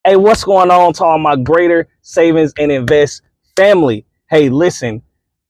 Hey, what's going on to all my Greater Savings and Invest family? Hey, listen,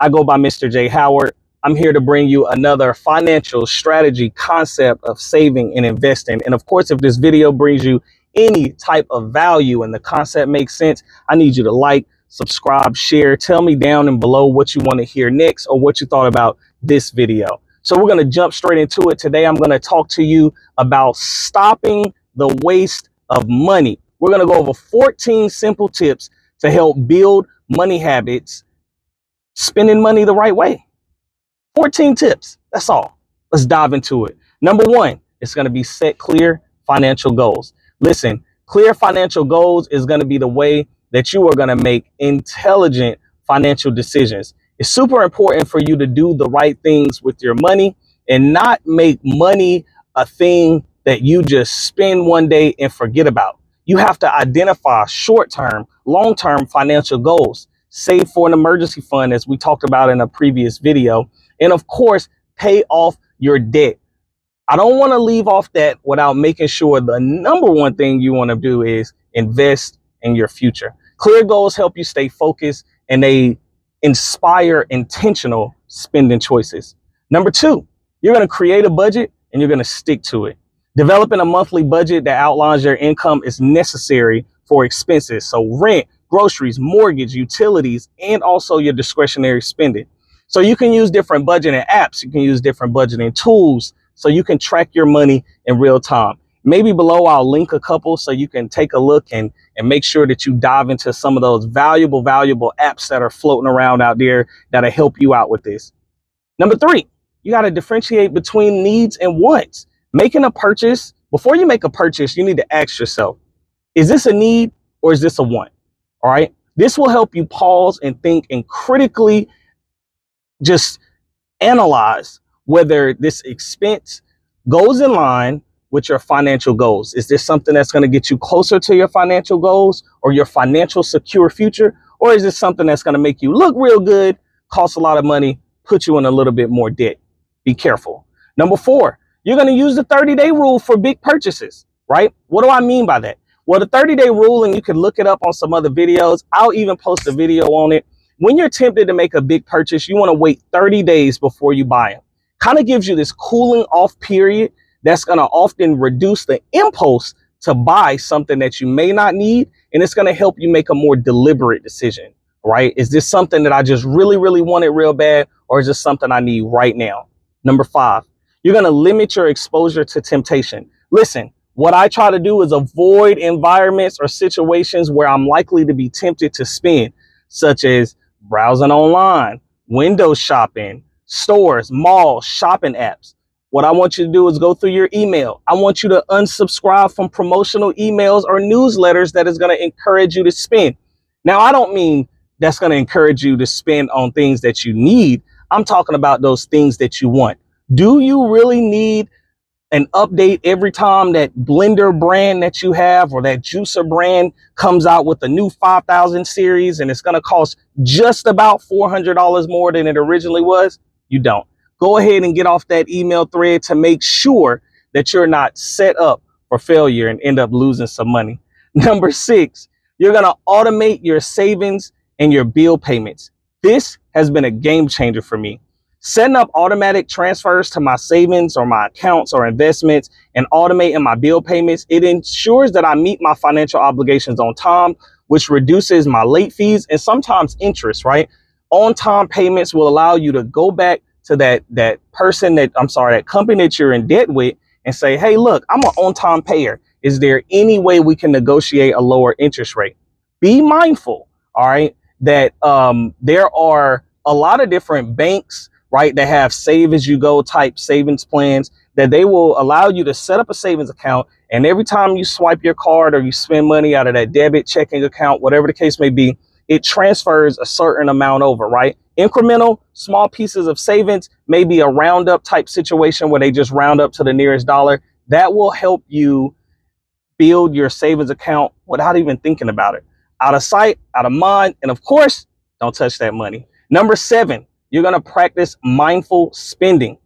I go by Mr. J. Howard. I'm here to bring you another financial strategy concept of saving and investing. And of course, if this video brings you any type of value and the concept makes sense, I need you to like, subscribe, share. Tell me down and below what you want to hear next or what you thought about this video. So we're going to jump straight into it. Today, I'm going to talk to you about stopping the waste of money. We're going to go over 14 simple tips to help build money habits, spending money the right way. 14 tips. That's all. Let's dive into it. Number one, it's going to be set clear financial goals. Listen, clear financial goals is going to be the way that you are going to make intelligent financial decisions. It's super important for you to do the right things with your money and not make money a thing that you just spend one day and forget about. You have to identify short-term, long-term financial goals. Save for an emergency fund, as we talked about in a previous video. And of course, pay off your debt. I don't want to leave off that without making sure the number one thing you want to do is invest in your future. Clear goals help you stay focused and they inspire intentional spending choices. Number two, you're going to create a budget and you're going to stick to it. Developing a monthly budget that outlines your income is necessary for expenses. So rent, groceries, mortgage, utilities, and also your discretionary spending. So you can use different budgeting apps. You can use different budgeting tools so you can track your money in real time. Maybe below I'll link a couple so you can take a look and make sure that you dive into some of those valuable apps that are floating around out there that'll help you out with this. Number three, you got to differentiate between needs and wants. Making a purchase, before you make a purchase, you need to ask yourself, is this a need or is this a want? All right. This will help you pause and think and critically just analyze whether this expense goes in line with your financial goals. Is this something that's going to get you closer to your financial goals or your financial secure future? Or is this something that's going to make you look real good, cost a lot of money, put you in a little bit more debt? Be careful. Number four, you're going to use the 30-day rule for big purchases, right? What do I mean by that? Well, the 30-day rule, and you can look it up on some other videos. I'll even post a video on it. When you're tempted to make a big purchase, you want to wait 30 days before you buy them. Kind of gives you this cooling off period that's going to often reduce the impulse to buy something that you may not need. And it's going to help you make a more deliberate decision, right? Is this something that I just really want it real bad? Or is this something I need right now? Number five, you're going to limit your exposure to temptation. Listen, what I try to do is avoid environments or situations where I'm likely to be tempted to spend, such as browsing online, window shopping, stores, malls, shopping apps. What I want you to do is go through your email. I want you to unsubscribe from promotional emails or newsletters that is going to encourage you to spend. Now, I don't mean that's going to encourage you to spend on things that you need. I'm talking about those things that you want. Do you really need an update every time that blender brand that you have or that juicer brand comes out with a new 5000 series and it's going to cost just about $400 more than it originally was? You don't. Go ahead and get off that email thread to make sure that you're not set up for failure and end up losing some money. Number six, you're going to automate your savings and your bill payments. This has been a game changer for me. Setting up automatic transfers to my savings or my accounts or investments and automating my bill payments, it ensures that I meet my financial obligations on time, which reduces my late fees and sometimes interest, right? On-time payments will allow you to go back to that company that you're in debt with and say, hey, look, I'm an on-time payer. Is there any way we can negotiate a lower interest rate? Be mindful, all right, that there are a lot of different banks, right, that have save as you go type savings plans that they will allow you to set up a savings account. And every time you swipe your card or you spend money out of that debit checking account, whatever the case may be, it transfers a certain amount over, right? Incremental, small pieces of savings, maybe a roundup type situation where they just round up to the nearest dollar. That will help you build your savings account without even thinking about it. Out of sight, out of mind, and of course, don't touch that money. Number seven, you're going to practice mindful spending.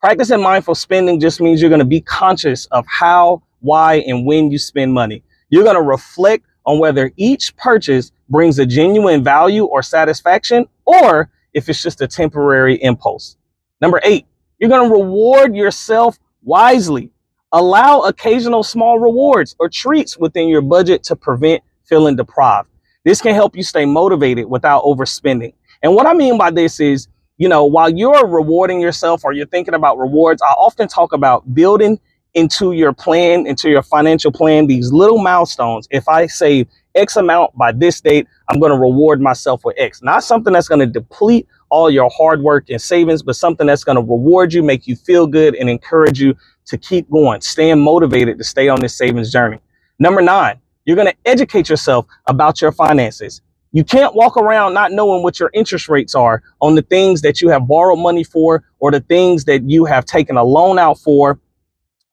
Practicing mindful spending just means you're going to be conscious of how, why, and when you spend money. You're going to reflect on whether each purchase brings a genuine value or satisfaction, or if it's just a temporary impulse. Number 8, you're going to reward yourself wisely. Allow occasional small rewards or treats within your budget to prevent feeling deprived. This can help you stay motivated without overspending. And what I mean by this is, while you're rewarding yourself or you're thinking about rewards, I often talk about building into your plan, into your financial plan, these little milestones. If I save X amount by this date, I'm going to reward myself with X. Not something that's going to deplete all your hard work and savings, but something that's going to reward you, make you feel good, and encourage you to keep going, staying motivated to stay on this savings journey. Number 9, you're going to educate yourself about your finances. You can't walk around not knowing what your interest rates are on the things that you have borrowed money for, or the things that you have taken a loan out for,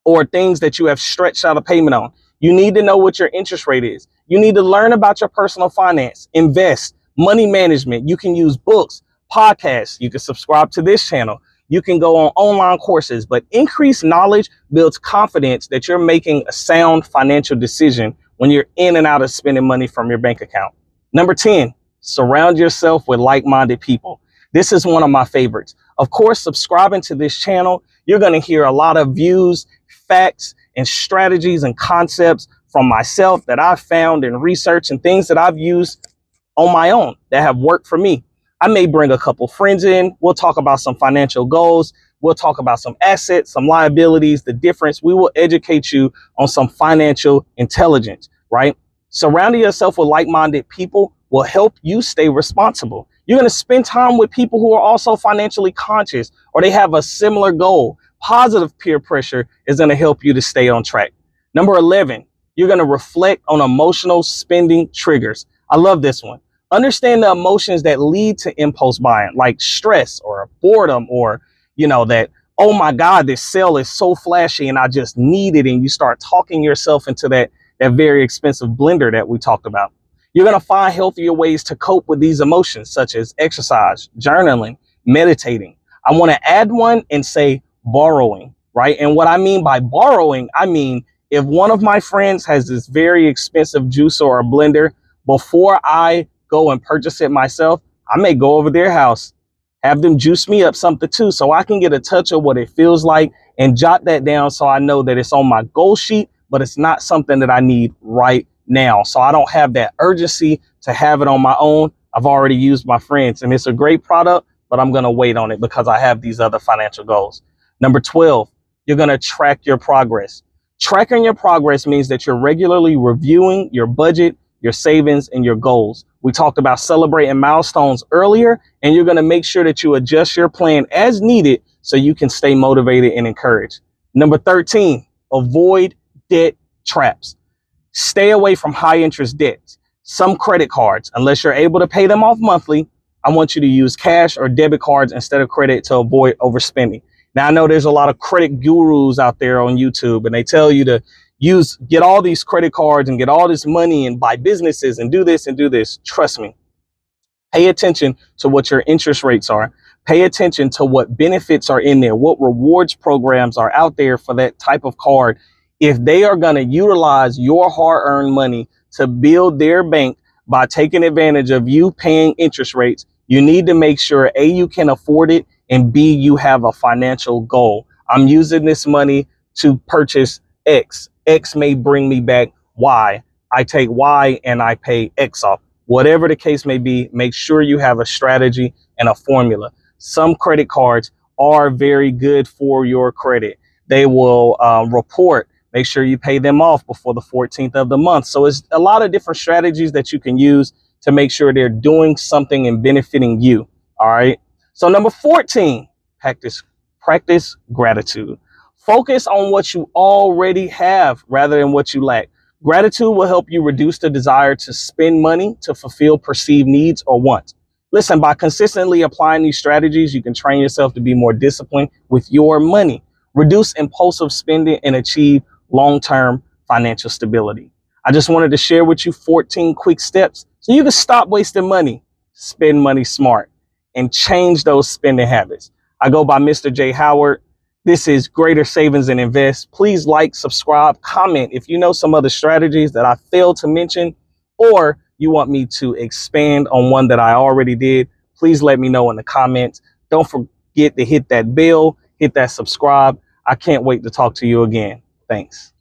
or things that you have stretched out a payment on. You need to know what your interest rate is. You need to learn about your personal finance, invest, money management. You can use books, podcasts. You can subscribe to this channel. You can go on online courses, but increased knowledge builds confidence that you're making a sound financial decision when you're in and out of spending money from your bank account. Number 10, surround yourself with like-minded people. This is one of my favorites. Of course, subscribing to this channel, you're going to hear a lot of views, facts, and strategies and concepts from myself that I've found in research and things that I've used on my own that have worked for me. I may bring a couple friends in. We'll talk about some financial goals. We'll talk about some assets, some liabilities, the difference. We will educate you on some financial intelligence, right? Surrounding yourself with like-minded people will help you stay responsible. You're going to spend time with people who are also financially conscious, or they have a similar goal. Positive peer pressure is going to help you to stay on track. Number 11, you're going to reflect on emotional spending triggers. I love this one. Understand the emotions that lead to impulse buying, like stress or boredom, or, that, oh my God, this sale is so flashy and I just need it. And you start talking yourself into that very expensive blender that we talked about. You're going to find healthier ways to cope with these emotions, such as exercise, journaling, meditating. I want to add one and say borrowing, right? And what I mean by borrowing, I mean, if one of my friends has this very expensive juicer or a blender, before I go and purchase it myself, I may go over their house, have them juice me up something too, so I can get a touch of what it feels like and jot that down so I know that it's on my goal sheet, but it's not something that I need right now. So I don't have that urgency to have it on my own. I've already used my friends and it's a great product, but I'm going to wait on it because I have these other financial goals. Number 12, you're going to track your progress. Tracking your progress means that you're regularly reviewing your budget, your savings, and your goals. We talked about celebrating milestones earlier, and you're going to make sure that you adjust your plan as needed so you can stay motivated and encouraged. Number 13, avoid debt traps. Stay away from high interest debts. Some credit cards, unless you're able to pay them off monthly, I want you to use cash or debit cards instead of credit to avoid overspending. Now, I know there's a lot of credit gurus out there on YouTube, and they tell you to get all these credit cards and get all this money and buy businesses and do this and do this. Trust me. Pay attention to what your interest rates are. Pay attention to what benefits are in there, what rewards programs are out there for that type of card. If they are going to utilize your hard-earned money to build their bank by taking advantage of you paying interest rates, you need to make sure, A, you can afford it, and B, you have a financial goal. I'm using this money to purchase X. X may bring me back Y. I take Y and I pay X off. Whatever the case may be, make sure you have a strategy and a formula. Some credit cards are very good for your credit. They will report. Make sure you pay them off before the 14th of the month. So it's a lot of different strategies that you can use to make sure they're doing something and benefiting you. All right. So number 14, practice gratitude. Focus on what you already have rather than what you lack. Gratitude will help you reduce the desire to spend money to fulfill perceived needs or wants. Listen, by consistently applying these strategies, you can train yourself to be more disciplined with your money, reduce impulsive spending, and achieve long-term financial stability. I just wanted to share with you 14 quick steps so you can stop wasting money, spend money smart, and change those spending habits. I go by Mr. J. Howard. This is Greater Savings and Invest. Please like, subscribe, comment if you know some other strategies that I failed to mention, or you want me to expand on one that I already did. Please let me know in the comments. Don't forget to hit that bell, hit that subscribe. I can't wait to talk to you again. Thanks.